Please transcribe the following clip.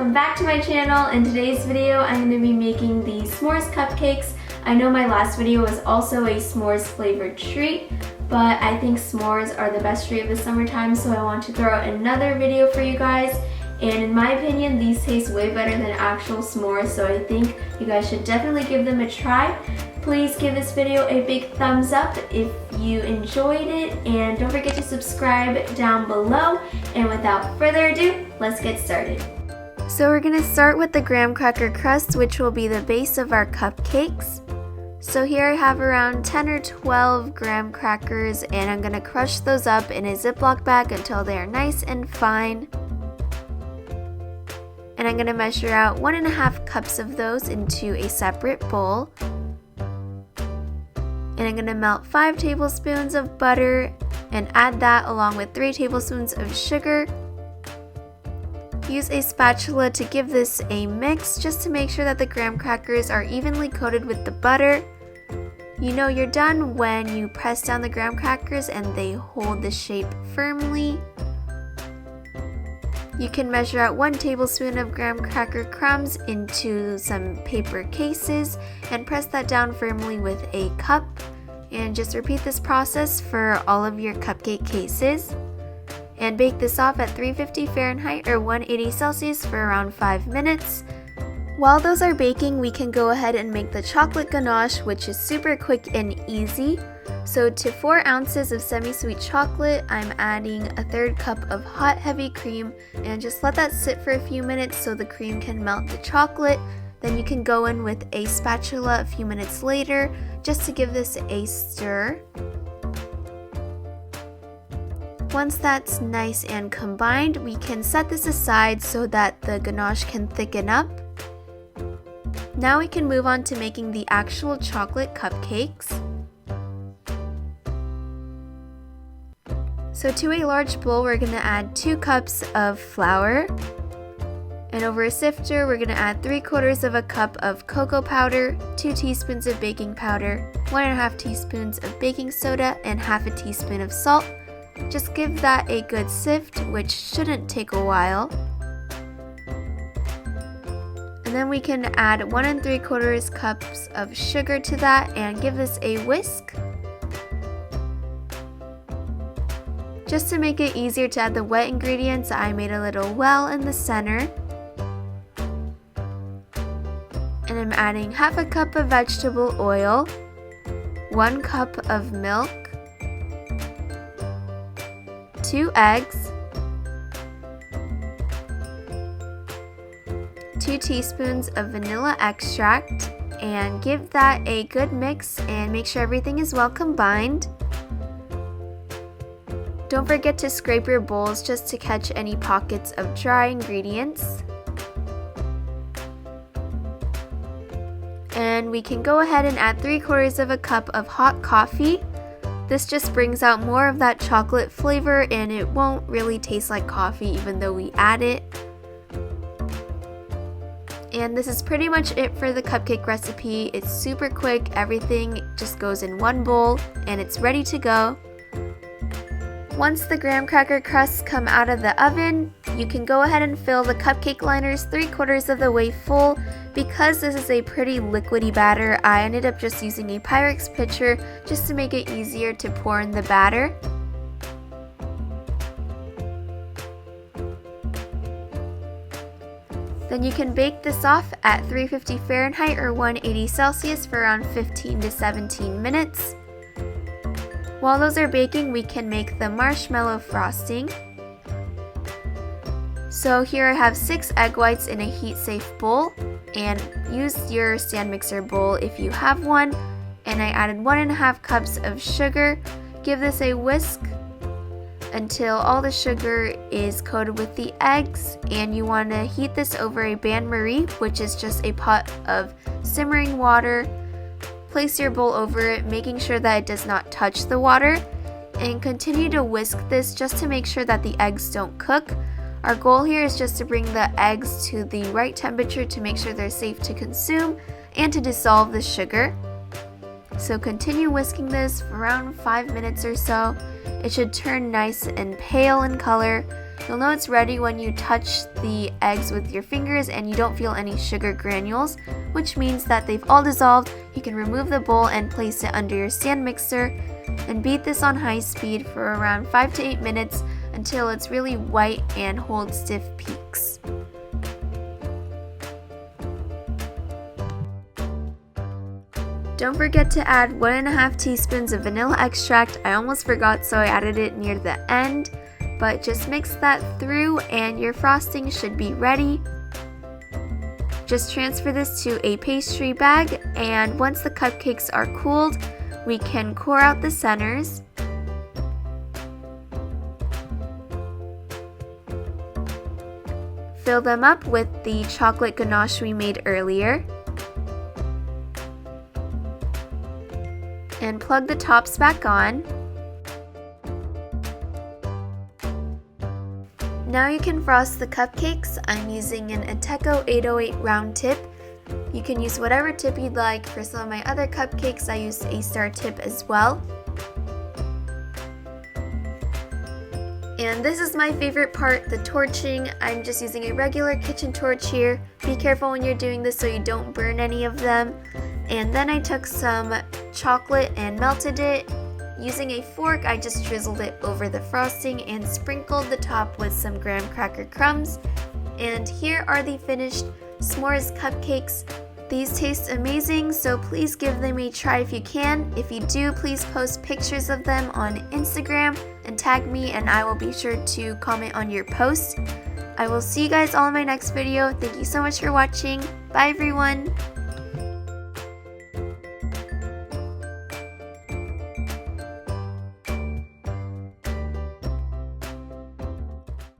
welcome back to my channel. In today's video, I'm going to be making the s'mores cupcakes. I know my last video was also a s'mores flavored treat, but I think s'mores are the best treat of the summertime, so I want to throw out another video for you guys. And in my opinion, these taste way better than actual s'mores, so I think you guys should definitely give them a try. Please give this video a big thumbs up if you enjoyed it, and don't forget to subscribe down below. And without further ado, let's get started. So we're going to start with the graham cracker crust, which will be the base of our cupcakes. So here I have around 10 or 12 graham crackers, and I'm going to crush those up in a Ziploc bag until they are nice and fine. And I'm going to measure out 1.5 cups of those into a separate bowl. And I'm going to melt 5 tablespoons of butter and add that along with 3 tablespoons of sugar. Use a spatula to give this a mix just to make sure that the graham crackers are evenly coated with the butter. You know you're done when you press down the graham crackers and they hold the shape firmly. You can measure out 1 tablespoon of graham cracker crumbs into some paper cases and press that down firmly with a cup. And just repeat this process for all of your cupcake cases. And bake this off at 350 Fahrenheit or 180 Celsius for around 5 minutes. While those are baking, we can go ahead and make the chocolate ganache, which is super quick and easy. So to 4 ounces of semi-sweet chocolate, I'm adding a 1/3 cup of hot heavy cream, and just let that sit for a few minutes so the cream can melt the chocolate. Then you can go in with a spatula a few minutes later just to give this a stir. Once that's nice and combined, we can set this aside so that the ganache can thicken up. Now we can move on to making the actual chocolate cupcakes. So to a large bowl, we're going to add 2 cups of flour. And over a sifter, we're going to add 3/4 cup of cocoa powder, 2 teaspoons of baking powder, 1.5 teaspoons of baking soda, and 1/2 teaspoon of salt. Just give that a good sift, which shouldn't take a while. And then we can add 1 3/4 cups of sugar to that and give this a whisk. Just to make it easier to add the wet ingredients, I made a little well in the center. And I'm adding 1/2 cup of vegetable oil, 1 cup of milk, 2 eggs, 2 teaspoons of vanilla extract, and give that a good mix and make sure everything is well combined. Don't forget to scrape your bowls just to catch any pockets of dry ingredients. And we can go ahead and add 3/4 cup of hot coffee. This just brings out more of that chocolate flavor, and it won't really taste like coffee even though we add it. And this is pretty much it for the cupcake recipe. It's super quick, everything just goes in one bowl and it's ready to go. Once the graham cracker crusts come out of the oven, you can go ahead and fill the cupcake liners 3/4 of the way full. Because this is a pretty liquidy batter, I ended up just using a Pyrex pitcher just to make it easier to pour in the batter. Then you can bake this off at 350 Fahrenheit or 180 Celsius for around 15 to 17 minutes. While those are baking, we can make the marshmallow frosting. So here I have 6 egg whites in a heat-safe bowl, and use your stand mixer bowl if you have one. And I added 1.5 cups of sugar. Give this a whisk until all the sugar is coated with the eggs, and you want to heat this over a bain-marie, which is just a pot of simmering water. Place your bowl over it, making sure that it does not touch the water, and continue to whisk this just to make sure that the eggs don't cook. Our goal here is just to bring the eggs to the right temperature to make sure they're safe to consume and to dissolve the sugar. So continue whisking this for around 5 minutes or so. It should turn nice and pale in color, You'll know it's ready when you touch the eggs with your fingers and you don't feel any sugar granules, which means that they've all dissolved. You can remove the bowl and place it under your stand mixer and beat this on high speed for around 5 to 8 minutes until it's really white and holds stiff peaks. Don't forget to add 1.5 teaspoons of vanilla extract. I almost forgot, so I added it near the end, but just mix that through and your frosting should be ready. Just transfer this to a pastry bag, and once the cupcakes are cooled, we can core out the centers. Fill them up with the chocolate ganache we made earlier. And plug the tops back on. Now you can frost the cupcakes. I'm using an Ateco 808 round tip. You can use whatever tip you'd like. For some of my other cupcakes, I used a star tip as well. And this is my favorite part, the torching. I'm just using a regular kitchen torch here. Be careful when you're doing this so you don't burn any of them. And then I took some chocolate and melted it. Using a fork, I just drizzled it over the frosting and sprinkled the top with some graham cracker crumbs. And here are the finished s'mores cupcakes. These taste amazing, so please give them a try if you can. If you do, please post pictures of them on Instagram and tag me, and I will be sure to comment on your post. I will see you guys all in my next video. Thank you so much for watching. Bye everyone!